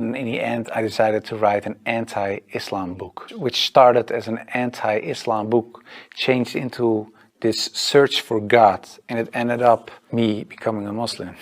And in the end, I decided to write an anti-Islam book, which started as an anti-Islam book, changed into this search for God, and it ended up me becoming a Muslim.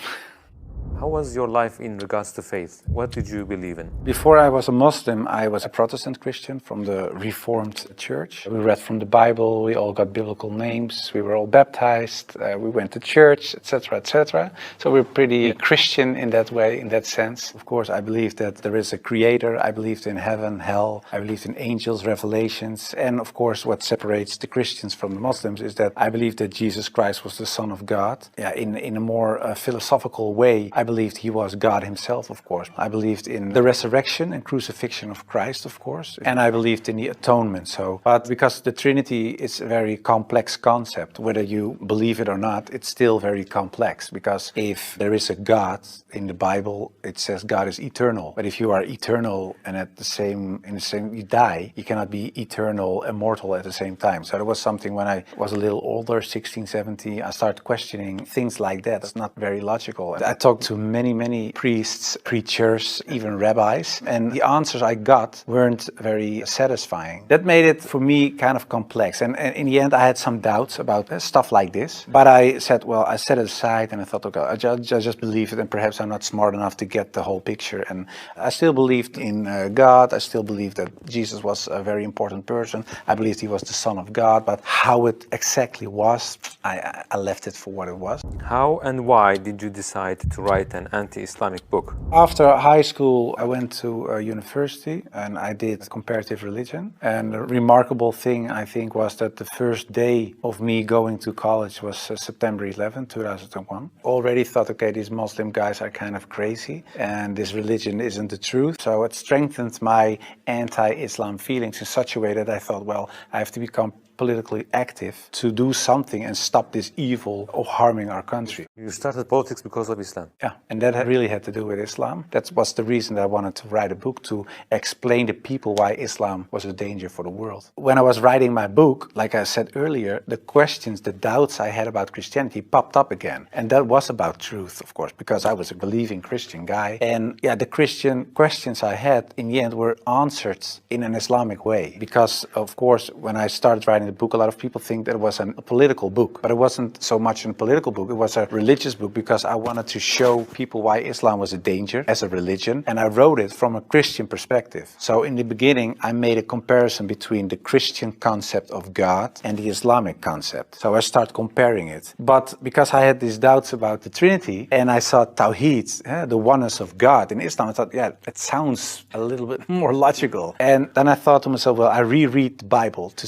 How was your life in regards to faith? What did you believe in? Before I was a Muslim, I was a Protestant Christian from the Reformed Church. We read from the Bible, we all got biblical names, we were all baptized, we went to church, etc., etc. So we're pretty Christian in that way, in that sense. Of course, I believed that there is a creator, I believed in heaven, hell, I believed in angels, revelations, and of course what separates the Christians from the Muslims is that I believe that Jesus Christ was the Son of God. In a more philosophical way, I believed he was God himself, of course. I believed in the resurrection and crucifixion of Christ, of course. And I believed in the atonement. But because the Trinity is a very complex concept, whether you believe it or not, it's still very complex. Because if there is a God in the Bible, it says God is eternal. But if you are eternal and you die, you cannot be eternal, immortal at the same time. So there was something when I was a little older, 16, 17, I started questioning things like that. It's not very logical. I talked to many priests, preachers, even rabbis, and the answers I got weren't very satisfying. That made it for me kind of complex, and in the end I had some doubts about stuff like this, but I said, well, I set it aside and I thought, okay, I just believe it, and perhaps I'm not smart enough to get the whole picture. And I still believed in God. I still believed that Jesus was a very important person. I believed he was the Son of God, but how it exactly was, I left it for what it was. How and why did you decide to write an anti-Islamic book? After high school, I went to university and I did comparative religion. And the remarkable thing, I think, was that the first day of me going to college was September 11, 2001. Already thought, okay, these Muslim guys are kind of crazy and this religion isn't the truth. So it strengthened my anti-Islam feelings in such a way that I thought, well, I have to become politically active to do something and stop this evil of harming our country. You started politics because of Islam? Yeah, and that really had to do with Islam. That was the reason that I wanted to write a book, to explain to people why Islam was a danger for the world. When I was writing my book, like I said earlier, the questions, the doubts I had about Christianity popped up again. And that was about truth, of course, because I was a believing Christian guy. And yeah, the Christian questions I had in the end were answered in an Islamic way. Because, of course, when I started writing the book, a lot of people think that it was a political book, but it wasn't so much a political book, it was a religious book, because I wanted to show people why Islam was a danger as a religion, and I wrote it from a Christian perspective. So in the beginning, I made a comparison between the Christian concept of God and the Islamic concept. So I started comparing it. But because I had these doubts about the Trinity, and I saw Tawheed, the oneness of God in Islam, I thought, yeah, it sounds a little bit more logical. And then I thought to myself, well, I reread the Bible to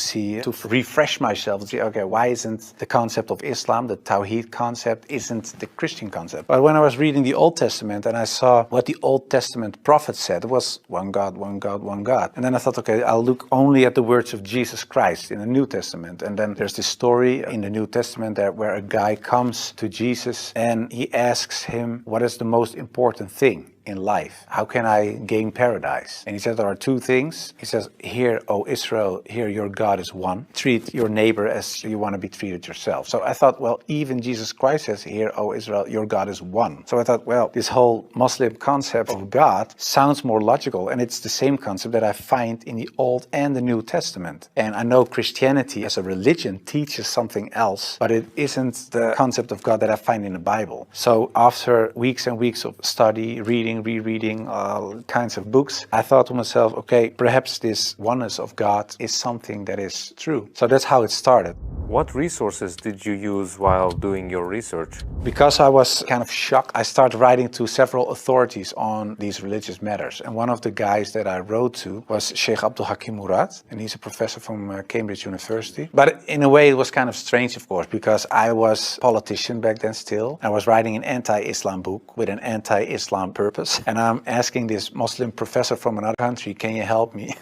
refresh myself and say, okay, why isn't the concept of Islam, the Tawheed concept, isn't the Christian concept? But when I was reading the Old Testament and I saw what the Old Testament prophet said, it was one God, one God, one God. And then I thought, okay, I'll look only at the words of Jesus Christ in the New Testament. And then there's this story in the New Testament where a guy comes to Jesus and he asks him, what is the most important thing in life? How can I gain paradise? And he says there are two things. He says, hear, O Israel, hear, your God is one. Treat your neighbor as you want to be treated yourself. So I thought, well, even Jesus Christ says, hear, O Israel, your God is one. So I thought, well, this whole Muslim concept of God sounds more logical, and it's the same concept that I find in the Old and the New Testament. And I know Christianity as a religion teaches something else, but it isn't the concept of God that I find in the Bible. So after weeks and weeks of study, rereading all kinds of books, I thought to myself, okay, perhaps this oneness of God is something that is true. So that's how it started. What resources did you use while doing your research? Because I was kind of shocked, I started writing to several authorities on these religious matters. And one of the guys that I wrote to was Sheikh Abdul Hakim Murad, and he's a professor from Cambridge University. But in a way, it was kind of strange, of course, because I was a politician back then still. I was writing an anti-Islam book with an anti-Islam purpose. And I'm asking this Muslim professor from another country, can you help me?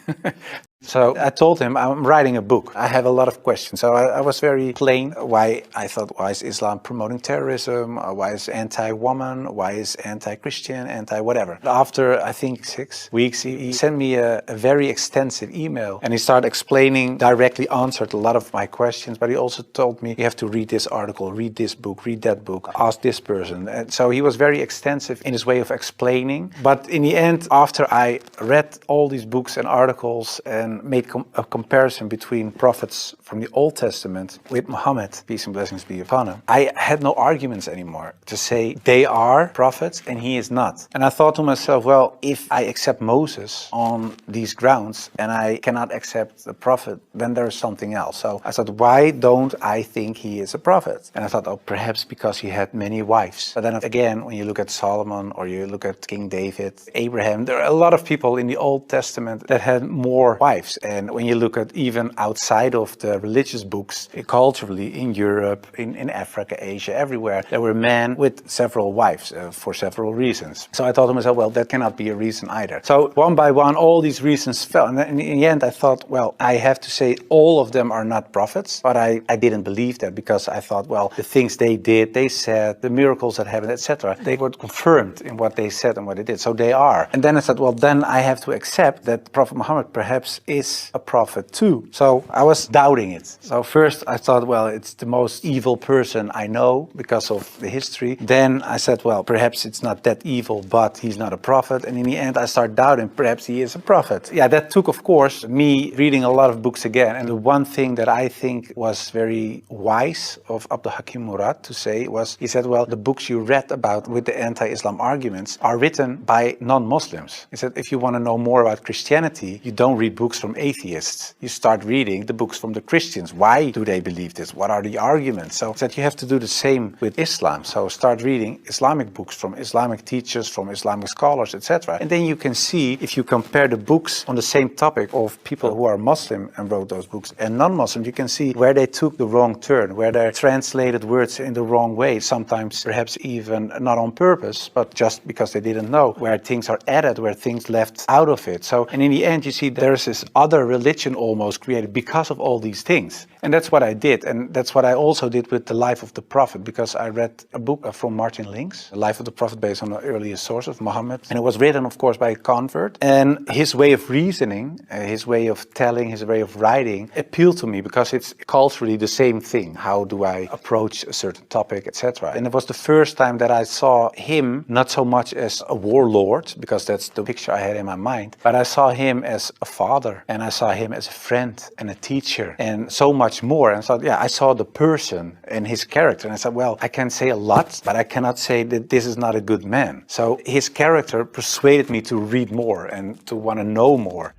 So I told him I'm writing a book. I have a lot of questions. So I was very plain why I thought, why is Islam promoting terrorism? Why is anti-woman? Why is anti-Christian? Anti-whatever. After, I think, 6 weeks, he sent me a very extensive email. And he started explaining, directly answered a lot of my questions. But he also told me, you have to read this article, read this book, read that book, ask this person. And so he was very extensive in his way of explaining. But in the end, after I read all these books and articles and made a comparison between prophets from the Old Testament with Muhammad, peace and blessings be upon him, I had no arguments anymore to say they are prophets and he is not. And I thought to myself, well, if I accept Moses on these grounds and I cannot accept the prophet, then there's something else. So I thought, why don't I think he is a prophet? And I thought, oh, perhaps because he had many wives. But then again, when you look at Solomon or you look at King David, Abraham, there are a lot of people in the Old Testament that had more wives. And when you look at even outside of the religious books, culturally in Europe, in Africa, Asia, everywhere, there were men with several wives for several reasons. So I thought to myself, well, that cannot be a reason either. So one by one, all these reasons fell. And then in the end, I thought, well, I have to say all of them are not prophets. But I didn't believe that because I thought, well, the things they did, they said, the miracles that happened, etc., they were confirmed in what they said and what they did. So they are. And then I said, well, then I have to accept that Prophet Muhammad perhaps is a prophet too. So I was doubting it. So first I thought, well, it's the most evil person I know because of the history. Then I said, well, perhaps it's not that evil, but he's not a prophet. And in the end I started doubting, perhaps he is a prophet. Yeah, that took, of course, me reading a lot of books again. And the one thing that I think was very wise of Abdul Hakim Murad to say was, he said, well, the books you read about with the anti-Islam arguments are written by non-Muslims. He said, if you want to know more about Christianity, you don't read books from atheists. You start reading the books from the Christians. Why do they believe this? What are the arguments? So that you have to do the same with Islam. So start reading Islamic books from Islamic teachers, from Islamic scholars, etc. And then you can see, if you compare the books on the same topic of people who are Muslim and wrote those books and non-Muslim, you can see where they took the wrong turn, where they translated words in the wrong way, sometimes perhaps even not on purpose, but just because they didn't know, where things are added, where things left out of it. So, and in the end, you see there's this other religion almost created because of all these things. And that's what I did. And that's what I also did with the life of the Prophet, because I read a book from Martin Links, The Life of the Prophet, based on the earliest source of Muhammad. And it was written, of course, by a convert. And his way of reasoning, his way of telling, his way of writing appealed to me because it's culturally the same thing. How do I approach a certain topic, etc. And it was the first time that I saw him not so much as a warlord, because that's the picture I had in my mind, but I saw him as a father, and I saw him as a friend and a teacher, and so much more. And so, yeah, I saw the person and his character, and I said, well, I can say a lot, but I cannot say that this is not a good man. So his character persuaded me to read more and to want to know more.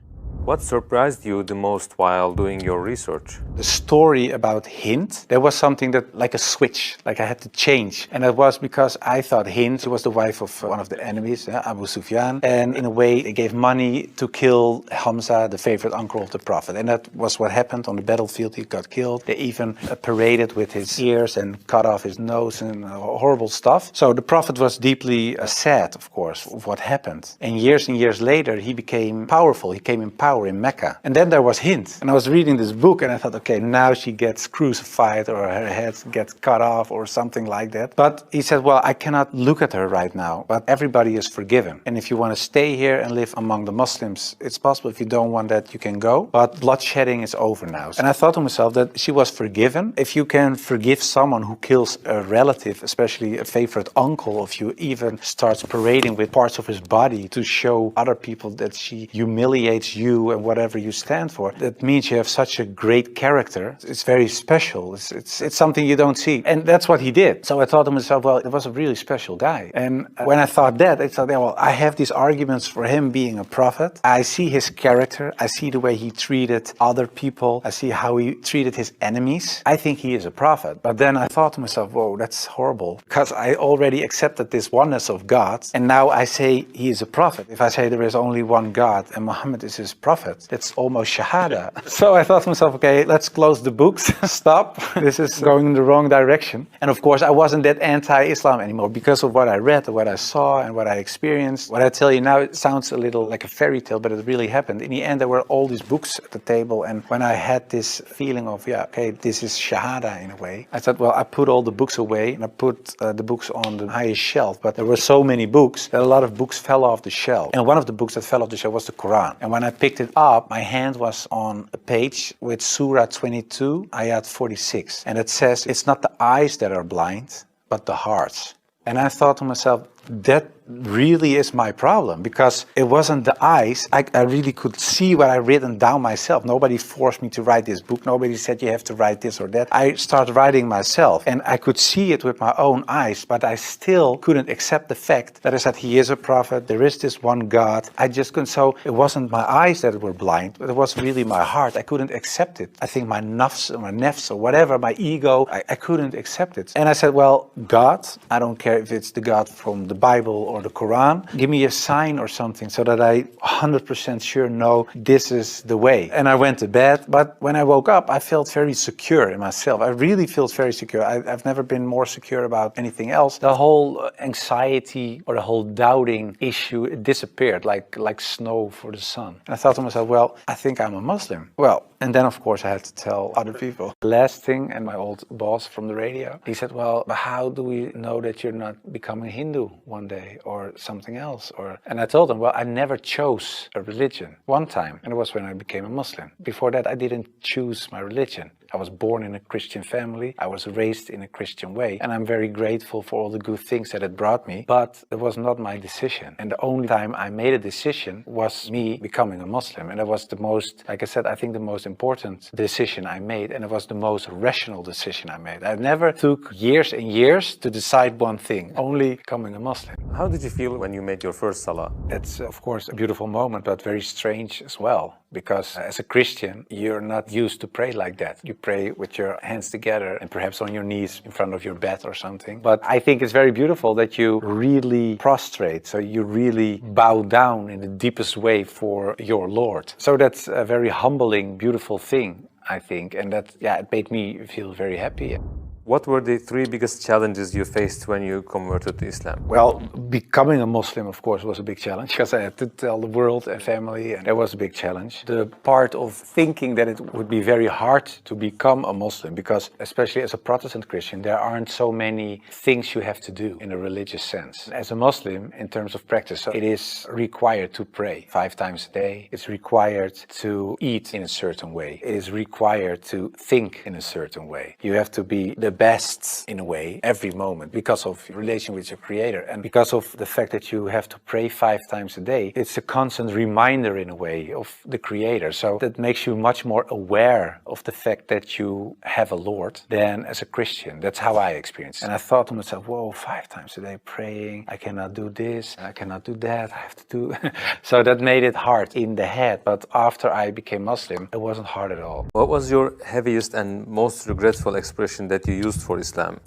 What surprised you the most while doing your research? The story about Hind, there was something that, like a switch, like I had to change. And that was because I thought Hind, she was the wife of one of the enemies, Abu Sufyan. And in a way, they gave money to kill Hamza, the favorite uncle of the Prophet. And that was what happened on the battlefield. He got killed. They even paraded with his ears and cut off his nose and horrible stuff. So the Prophet was deeply sad, of course, of what happened. And years later, he became powerful. He came in power in Mecca. And then there was Hind. And I was reading this book and I thought, okay, now she gets crucified or her head gets cut off or something like that. But he said, well, I cannot look at her right now, but everybody is forgiven. And if you want to stay here and live among the Muslims, it's possible. If you don't want that, you can go. But bloodshedding is over now. And I thought to myself that she was forgiven. If you can forgive someone who kills a relative, especially a favorite uncle of you, even starts parading with parts of his body to show other people that she humiliates you and whatever you stand for, that means you have such a great character. It's very special. It's something you don't see. And that's what he did. So I thought to myself, well, it was a really special guy. And when I thought that, I thought, well, I have these arguments for him being a prophet. I see his character. I see the way he treated other people. I see how he treated his enemies. I think he is a prophet. But then I thought to myself, whoa, that's horrible, because I already accepted this oneness of God. And now I say he is a prophet. If I say there is only one God and Muhammad is his prophet, prophet. That's almost shahada. So I thought to myself, okay, let's close the books, stop. This is going in the wrong direction. And of course, I wasn't that anti-Islam anymore because of what I read, what I saw, and what I experienced. What I tell you now, it sounds a little like a fairy tale, but it really happened. In the end, there were all these books at the table, and when I had this feeling of, yeah, okay, this is shahada in a way, I thought, well, I put all the books away, and I put the books on the highest shelf, but there were so many books that a lot of books fell off the shelf. And one of the books that fell off the shelf was the Quran. And when I picked it up, my hand was on a page with Surah 22, Ayat 46. And it says, it's not the eyes that are blind, but the hearts. And I thought to myself, that really is my problem, because it wasn't the eyes. I really could see what I written down myself. Nobody forced me to write this book. Nobody said you have to write this or that. I started writing myself, and I could see it with my own eyes, but I still couldn't accept the fact that I said he is a prophet, there is this one God. I just couldn't. So it wasn't my eyes that were blind, but it was really my heart. I couldn't accept it. I think my nafs or whatever, my ego, I couldn't accept it. And I said, well, God, I don't care if it's the God from the Bible or the Quran, give me a sign or something so that I 100% sure know this is the way. And I went to bed, but when I woke up, I felt very secure in myself. I really felt very secure. I've never been more secure about anything else. The whole anxiety or the whole doubting issue, it disappeared like snow for the sun. And I thought to myself, well, I think I'm a Muslim. Well, and then of course I had to tell other people. Last thing, and my old boss from the radio, he said, well, but how do we know that you're not becoming Hindu one day or something else? And I told him, well, I never chose a religion. One time, and it was when I became a Muslim. Before that, I didn't choose my religion. I was born in a Christian family. I was raised in a Christian way. And I'm very grateful for all the good things that it brought me. But it was not my decision. And the only time I made a decision was me becoming a Muslim. And it was the most, like I said, I think the most important decision I made. And it was the most rational decision I made. I never took years and years to decide one thing, only becoming a Muslim. How did you feel when you made your first salah? It's, of course, a beautiful moment, but very strange as well. Because as a Christian, you're not used to pray like that. You pray with your hands together and perhaps on your knees in front of your bed or something. But I think it's very beautiful that you really prostrate. So you really bow down in the deepest way for your Lord. So that's a very humbling, beautiful thing, I think. And that, yeah, it made me feel very happy. What were the three biggest challenges you faced when you converted to Islam? Well, becoming a Muslim, of course, was a big challenge because I had to tell the world and family, and that was a big challenge. The part of thinking that it would be very hard to become a Muslim, because especially as a Protestant Christian, there aren't so many things you have to do in a religious sense. As a Muslim, in terms of practice, so it is required to pray 5 times a day. It's required to eat in a certain way. It is required to think in a certain way. You have to be the best in a way every moment because of your relation with your Creator, and because of the fact that you have to pray 5 times a day. It's a constant reminder in a way of the Creator, so that makes you much more aware of the fact that you have a Lord than as a Christian. That's how I experienced it. And I thought to myself, whoa, 5 times a day praying, I cannot do this, I cannot do that, I have to do so that made it hard in the head. But after I became Muslim, it wasn't hard at all. What was your heaviest and most regretful expression that you used for Islam?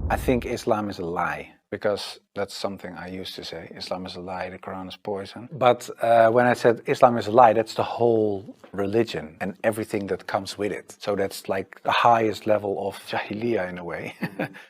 I think Islam is a lie, because that's something I used to say. Islam is a lie, the Quran is poison. But when I said Islam is a lie, that's the whole religion and everything that comes with it. So that's like the highest level of Jahiliyyah in a way.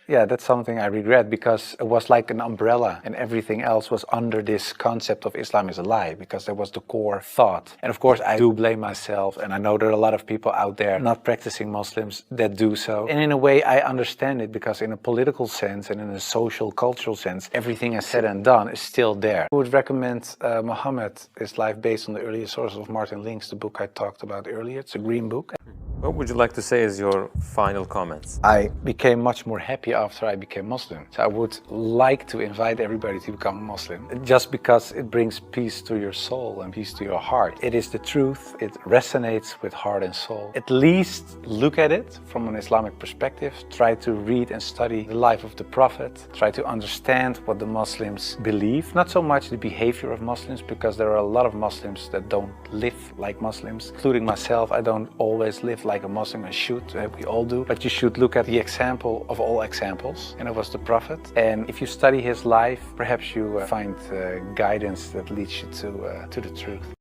Yeah, that's something I regret, because it was like an umbrella and everything else was under this concept of Islam is a lie, because that was the core thought. And of course, I do blame myself, and I know there are a lot of people out there not practicing Muslims that do so. And in a way, I understand it, because in a political sense and in a social, cultural sense, everything I said and done is still there. I would recommend Muhammad, his life based on the earlier sources of Martin Link's, the book I talked about earlier. It's a green book. What would you like to say as your final comments? I became much more happy after I became Muslim. So I would like to invite everybody to become a Muslim, just because it brings peace to your soul and peace to your heart. It is the truth. It resonates with heart and soul. At least look at it from an Islamic perspective. Try to read and study the life of the Prophet. Try to understand what the Muslims believe. Not so much the behavior of Muslims, because there are a lot of Muslims that don't live like Muslims, including myself. I don't always live like a Muslim. I should, we all do, but you should look at the example of all examples, and it was the Prophet. And if you study his life, perhaps you find guidance that leads you to the truth.